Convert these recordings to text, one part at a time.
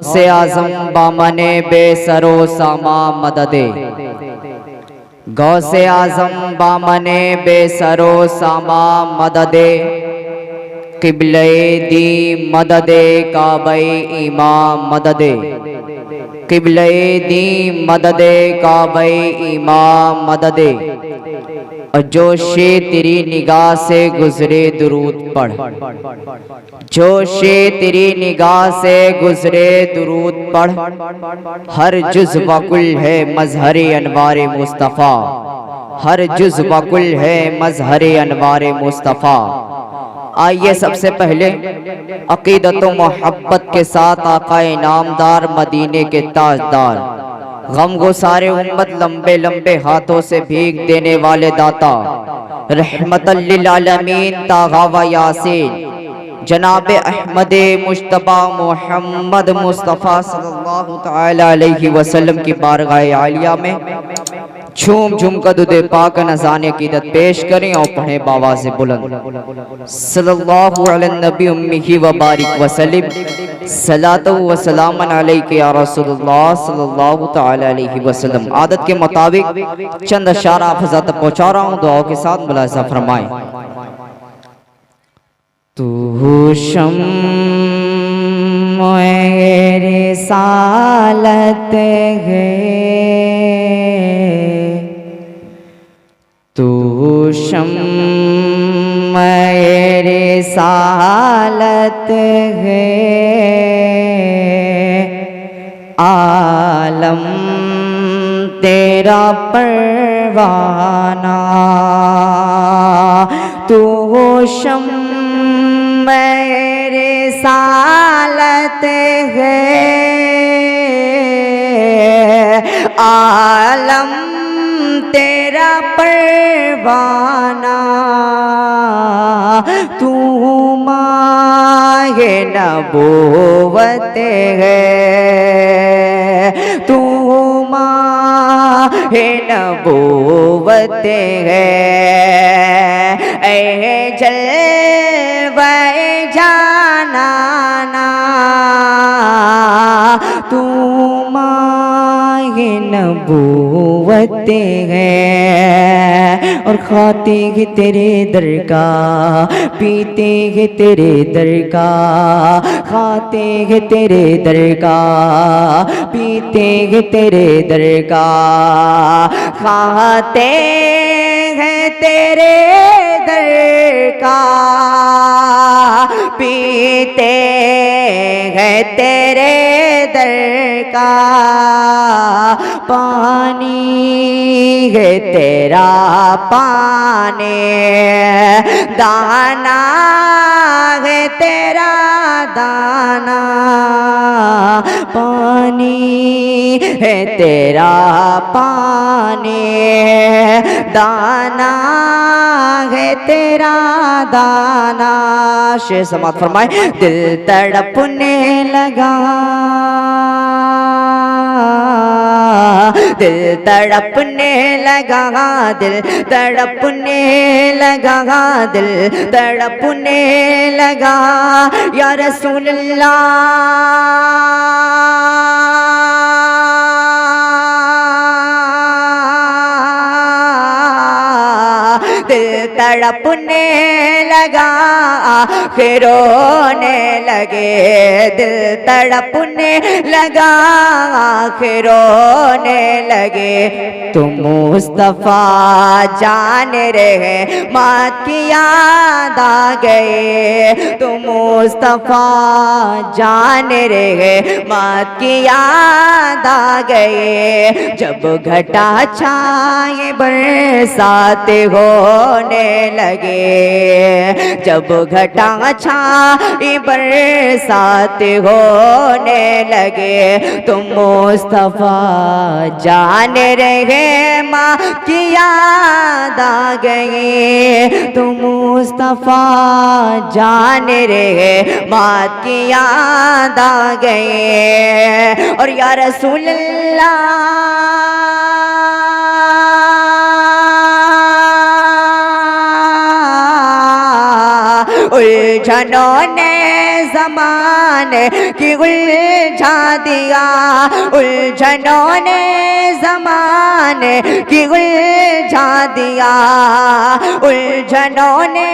से आजम बामने बेसरो सामा मददे। गौ से आजम बामने बेसरो सामा मददे। किबले दी मददे काबे इमाम मददे। किबले दी मददे काबे इमाम मददे। और जोशे तेरी निगाह से गुजरे दुरूद पढ़। जोशे तेरी निगाह से गुजरे दुरूद पढ़। हर जुज़ वकुल है मजहरे अनवारे मुस्तफ़ा। हर जुज़ वकुल है मजहरे अनवारे मुस्तफ़ा। आइए सबसे पहले अकीदत व मोहब्बत के साथ आकाए नामदार मदीने के ताजदार गम गुसारे उम्मत लंबे लंबे हाथों से भीख देने वाले दाता रहमतल लिल आलमीन तागा व यासीन जनाब अहमद मुश्तबा मोहम्मद मुस्तफ़ा सल्लल्लाहु तआला अलैहि वसल्लम की बारगाह आलिया में झूम झूम कर दुदे पाक नज़ाने की इदत पेश करें और पढ़े बाबा से बुलंद सल्लल्लाहु अलैहि नबी उम्मी व बारिक वसल्लम सलातो व सलामन अलैका या रसूलुल्लाह सल्लल्लाहु तआला अलैहि वसल्लम। आदत के मुताबिक चंद अशारा आप हज़रत तक पहुँचा रहा हूँ, दुआओं के साथ मुलाहिज़ा फरमाएं। तू शम्म-ए रिसालत है, तू शम्म-ए रिसालत है, आलम तेरा परवाना। तू शम्म-ए रिसालत है, आलम तेरा परवाना। तू माहे नबूवत है, तू माहे नबूवत है। ऐ जलवे जानाना, तू माहे नबूवत है। और खाते हैं तेरे दर का, पीते हैं तेरे दर का, खाते हैं तेरे दर का, पीते हैं तेरे दर का, खाते हैं तेरे दर का, पीते हैं तेरे दर का। पानी है तेरा पानी, दाना है तेरा दाना। पानी है तेरा पानी, दाना है तेरा दाना। शेर समात फरमाए। दिल तड़पने लगा, दिल तड़पने लगा, दिल तड़पने लगा, दिल तड़पने लगा। या रसूल अल्लाह, दिल तड़पने लगा, फिर रोने लगे। दिल तड़पने लगा, फिर रोने लगे। तुम मुस्तफ़ा जान रहे मात की याद आ गए। तुम मुस्तफ़ा जान रहे मात की याद आ गए। जब घटा छाए बरसात होने लगे, जब घटा छाए बरसात होने लगे। तुम मुस्तफ़ा जान रहे माँ की याद आ गई। तुम मुस्तफ़ा जान रहे माँ की याद आ गई। और या रसूल अल्लाह, उलझनों ने ज़माने की उलझा दिया, उलझनों ने ज़माने की उलझा दिया, उलझनों ने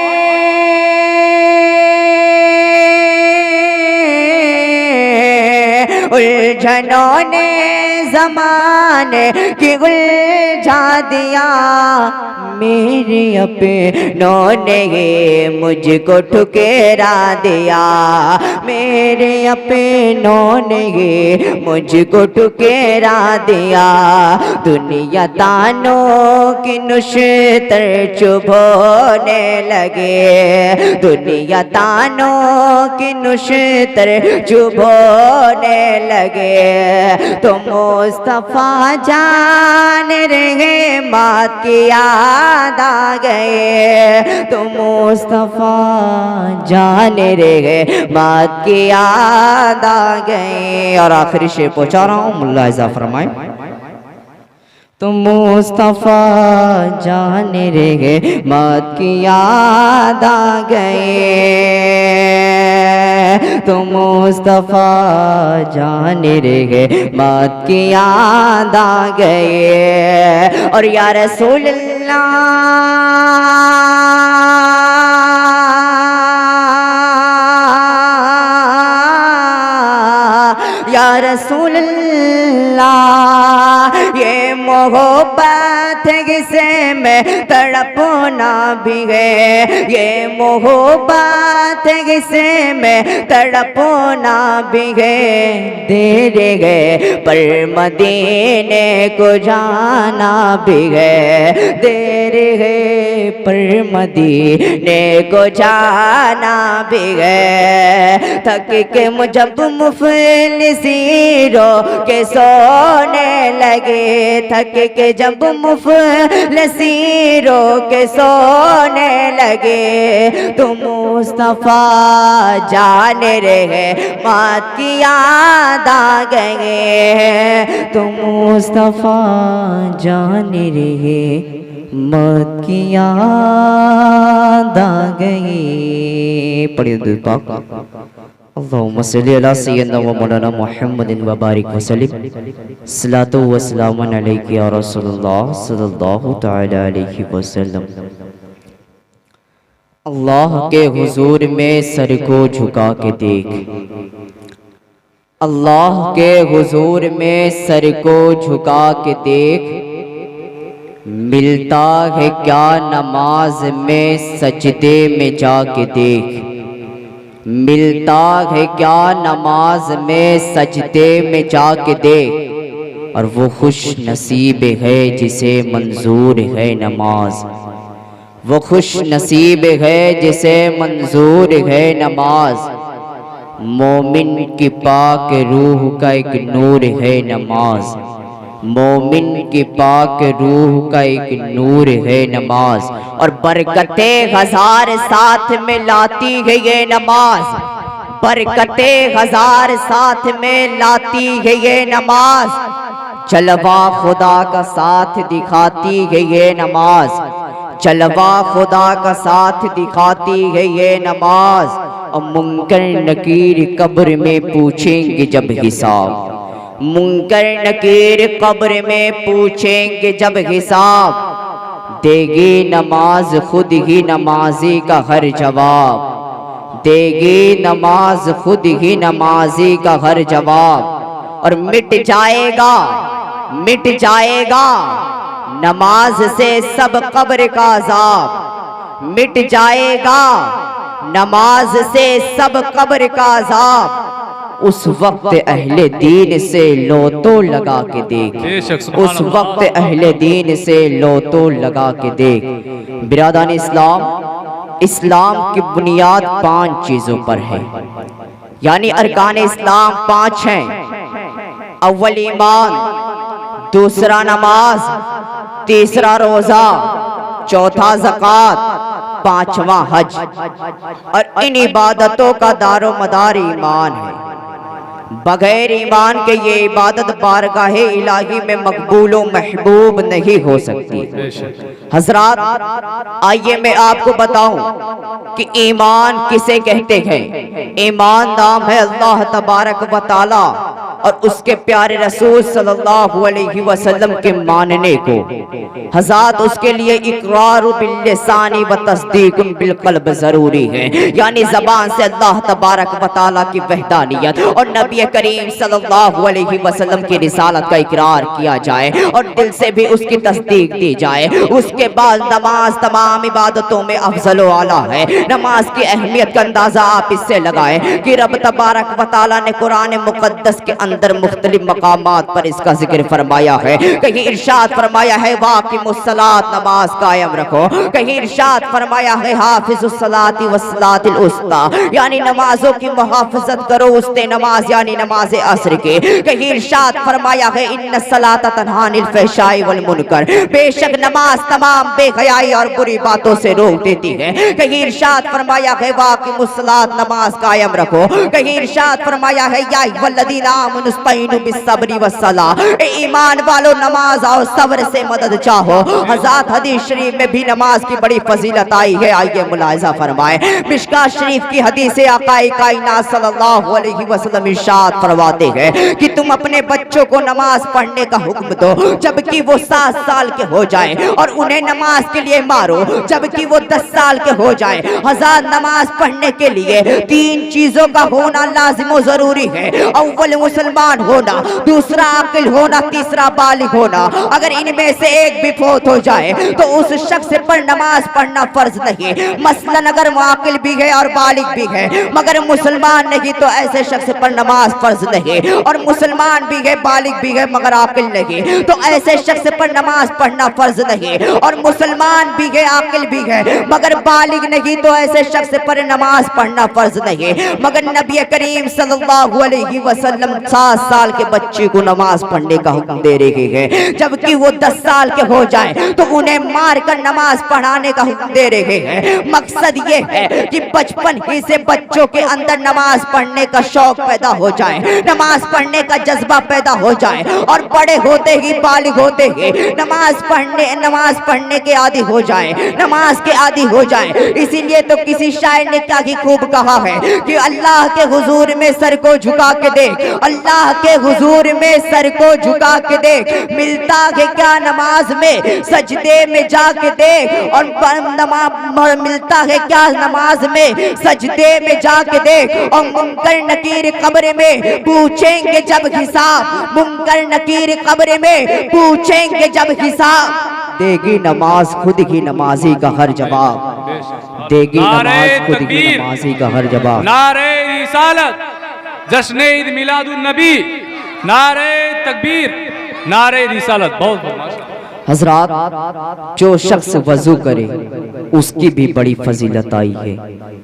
उलझनों ने ज़माने की उलझा दिया। मेरे अपनों ने मुझको ठुकरा दिया, मेरे अपनों ने मुझको ठुकरा दिया। दुनिया तानों की नुश्तर चुभोने लगे, दुनिया तानों की नुश्तर चुभोने लगे। तो मुस्तफा जान रहे मात की याद आ गए, तो मुस्तफा जान रहे मात की याद आ गए। और आखिरी शेर पहुंचा रहा हूं, मुल्ला इज़ा फरमाए। तो मुस्तफा जान रहे मात की याद आ गए, तो मुस्तफा जान रहे मात की याद आ गए। और या रसूल अल्लाह, या रसूल अल्लाह, ये मोहब्बत किसे में तड़पना भी है, ये मोहब्बत किसे में तड़पना भी है। देर गए पर मदीने को जाना भी है, देर है पर मदीने को जाना भी है। थक के जब मुफलिसीरों के सोने लगे, थक के जब मुफलिसीरों के सोने लगे, तो मुस्तफा जान रहे मात की याद आ गए, तो मुस्तफा जान रहे मात की याद आ गई। पढ़िए दुरूद पाक। अल्लाहुम्मा सल्ली अला सय्यिदना व मौलाना मुहम्मदिन व बारिक व सल्लिम। सलातु व सलामुन अलैका या रसूलल्लाह सल्लल्लाहु तआला अलैहि वसल्लम। अल्लाह के हुजूर में सर को झुका के देख, अल्लाह के हुजूर में सर को झुका के देख, मिलता है क्या नमाज में सजदे में जाके देख, मिलता है क्या नमाज में सजदे में जाके देख। और वो खुश नसीब है जिसे मंजूर है नमाज, वो खुश नसीब है जिसे मंजूर है नमाज। मोमिन की पाक रूह का एक नूर है नमाज, मोमिन की पाक रूह का एक नूर है नमाज। और बरकते हजार साथ में लाती है ये नमाज, बरकते हजार साथ में लाती है ये नमाज। जलवा खुदा का साथ दिखाती है ये नमाज, जलवा खुदा का साथ दिखाती है ये नमाज। और मुनकर नकीर कब्र में पूछेंगे जब हिसाब, मुनकर नकीर कब्र में पूछेंगे जब हिसाब। देगी नमाज खुद ही नमाजी का हर जवाब, देगी नमाज खुद ही नमाजी का हर जवाब। और मिट जाएगा, मिट जाएगा नमाज से सब कब्र का अज़ाब, मिट जाएगा नमाज से सब कब्र का अज़ाब। उस वक्त अहले दीन से लो तो लगा के देख, उस वक्त अहले दीन से लो तो लगा के देख। बिरादान इस्लाम, इस्लाम की बुनियाद 5 चीजों पर है, यानी अरकान इस्लाम 5 हैं। अव्वल ईमान, दूसरा नमाज, तीसरा रोजा, चौथा ज़कात, 5वां हज। और इन इबादतों का दारो मदार ईमान है। बगैर ईमान के ये इबादत बारगाहे इलाही में मकबूल व महबूब नहीं हो सकती। हजरात, आइए मैं आपको बताऊं कि ईमान किसे कहते हैं। ईमान नाम है अल्लाह तबारक व तआला और उसके प्यारे रसूल सल्लल्लाहु अलैहि वसल्लम के मानने को। हज़ात उसके लिए इकरार बिल लिसानी व तस्दीक बिल क़ल्ब जरूरी है, यानी जबान से अल्लाह तबारक व तआला की वहदानियत और नबी करीम सल्लल्लाहु अलैहि वसल्लम की रिसालत का इकरार किया जाए और दिल से भी उसकी तस्दीक दी जाए। उसके बाद नमाज तमाम इबादतों में अफजल व आला है। नमाज की अहमियत का अंदाजा आप इससे लगाएं कि रब तबारक व तआला ने कुरान मुक़द्दस के अंदर मुख्तलिफ मकामात पर इसका जिक्र फरमाया है। कहीं इरशाद फरमाया है वाक़िमुस्सलात, नमाज कायम रखो। कहीं इरशाद फरमाया है हाफिजुस्सलाति वस्सलातिल उस्ता, यानी नमाजों की मुहाफ़ज़त करो, उस्ते नमाज यानी नमाज असर के। कहीं इरशाद फरमाया है इन्नस्सलाता तन्हा अनिल फ़हशाई वल मुनकर, बेशक नमाज तमाम बेहयाई और बुरी बातों से रोक देती है। कहीं इरशाद फरमाया है वाक़िमुस्सलात, नमाज कायम रखो। कहीं इरशाद फरमाया है या अय्युहल्लज़ीना आमनुस्तईनु बिस्सब्रि वस्सलाह, ए ईमान वालों नमाज और सब्र से मदद चाहो। हज़ात हदीस शरीफ में भी नमाज की बड़ी फजीलत आई है, आइए मुलाहिज़ा फरमाएं। मिशकात शरीफ की हदीस है आक़ाए कायनात सल्लल्लाहु अलैहि वसल्लम इरशाद फरमाते हैं कि तुम अपने बच्चों को नमाज पढ़ने का हुक्म दो जबकि वो 7 साल के हो जाए और उन्हें नमाज के लिए मारो जबकि वो 10 साल के हो जाए। हज़ार नमाज पढ़ने के लिए 3 चीजों का होना लाजिम और जरूरी है। अव्वल मुसलमान होना, दूसरा आकिल होना, तीसरा बालिग होना। अगर इनमें से एक भी फौत हो जाए तो उस शख्स पर नमाज पढ़ना फर्ज नहीं। मसलन अगर वो आकिल भी है और बालिग भी है मगर मुसलमान नहीं तो ऐसे शख्स पर नमाज फर्ज नहीं, और मुसलमान भी है, बालिग भी है मगर आकिल नहीं तो ऐसे शख्स पर नमाज पढ़ना फर्ज नहीं, और मुसलमान भी है, आकिल भी है मगर बालिग नहीं तो ऐसे शख्स पर नमाज पढ़ना फर्ज नहीं। मगर नबी करीम सल्लल्लाहु अलैहि वसल्लम 7 साल के बच्चे को नमाज पढ़ने का हुक्म दे रहे हैं जबकि वो 10 साल के हो जाए तो उन्हें मार कर नमाज पढ़ाने का हुक्म दे रहे हैं। मकसद ये है कि बचपन ही से बच्चों के अंदर नमाज पढ़ने का शौक पैदा हो जाए, नमाज पढ़ने का जज्बा पैदा हो जाए और बड़े होते ही बालिग होते ही नमाज पढ़ने के आदी हो जाए, नमाज के आदी हो जाए। इसीलिए तो किसी शायर ने क्या ही खूब कहा है कि अल्लाह के हुजूर में सर को झुका के देख, अल्लाह के हुजूर में सर को झुका के देख, मिलता है क्या नमाज में सजदे में जाके देख, और मिलता है क्या नमाज में सजदे में जाके देख। और मुनकर नकीर कब्र में पूछेंगे जब हिसाब, मुनकर नकीर कब्र में पूछेंगे जब हिसाब, देगी नमाज खुद ही नमाजी का हर जवाब, देगी नमाज खुद ही नमाजी का हर जवाब। नारे रिसालत, जश्न ईद मिलादुन नबी, नारे तकबीर, नारे रिसालत। बहुत हजरात, जो शख्स वजू करे उसकी भी बड़ी फजीलत आई है।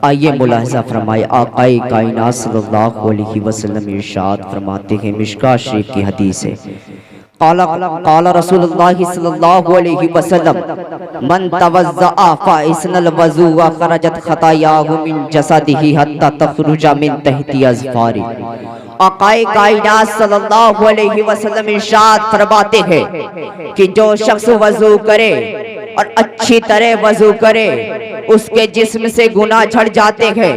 आइए मुलाहिज़ा फरमाए, आक़ाए कायनात सल्लल्लाहु अलैहि वसल्लम इरशाद फरमाते हैं, मिशकात शरीफ की हदीस है, क़ाला रसूलुल्लाह सल्लल्लाहु अलैहि वसल्लम मन तवज़्ज़अ फ़अस्नल वज़ू व ख़रजत ख़तायाहु मिन जसदिही हत्ता तख़रुजा मिन तहती अज़फ़ारी। आक़ाए कायनात सल्लल्लाहु अलैहि वसल्लम इरशाद फरमाते हैं कि जो शख्स वज़ू करे और अच्छी तरह वज़ू करे उसके जिस्म से गुनाह झड़ जाते हैं,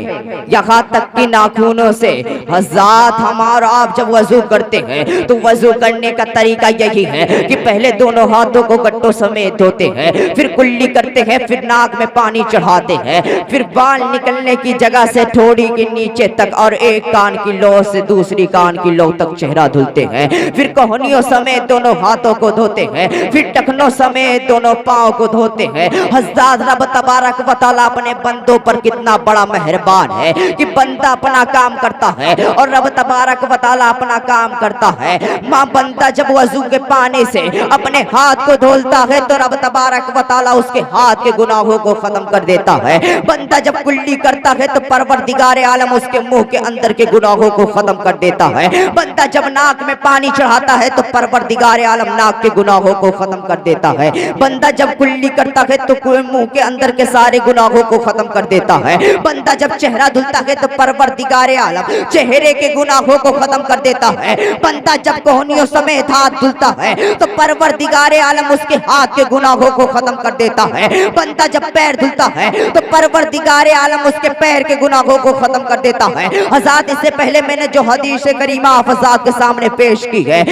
यहाँ तक कि नाखूनों से। हज़ात हमारा आप जब वज़ू करते हैं तो वज़ू करने का तरीका यही है कि पहले दोनों हाथों को गट्टों समेत धोते हैं, फिर कुल्ली करते हैं, फिर नाक में पानी चढ़ाते हैं, फिर बाल निकलने की जगह से थोड़ी के नीचे तक और एक कान की लौ से दूसरी कान की लौ तक चेहरा धुलते हैं, फिर कोहनियों समेत दोनों हाथों को धोते हैं, फिर टखनों समेत दोनों पाँव को धोते हैं। हज़ात रब तबारक व तआला अपने बंदों पर कितना बड़ा मेहरबान है कि बंदा अपना काम करता है और रब तबारक व तआला अपना काम करता है। माँ बंदा जब वज़ू के पानी से अपने हाथ को धोलता है तो रब तबारक व तआला उसके हाथ के गुनाहों को खत्म कर देता है। बंदा जब कुल्ली करता है तो परवरदिगार आलम उसके मुंह के अंदर के गुनाहों को खत्म कर देता है। बंदा जब नाक में पानी चढ़ाता है तो परवरदिगार आलम नाक के गुनाहों को खत्म कर देता है। बंदा जब कुल्ली करता है तो मुंह के अंदर के सारे गुनाहों को खत्म कर देता है। बंदा जब चेहरा धुलता है तो परवरदिगारे आलम चेहरे के गुनाहों को खत्म कर देता है। बंदा जब कोहनियों समेत हाथ धुलता है तो परवरदिगारे आलम उसके हाथ के गुनाहों को खत्म कर देता है। बंदा जब पैर धुलता है तो परवरदिगारे आलम उसके पैर के गुनाहों को खत्म कर देता है। हज़रात, इससे पहले मैंने जो हदीस करीमा आप हज़रात के सामने पेश की है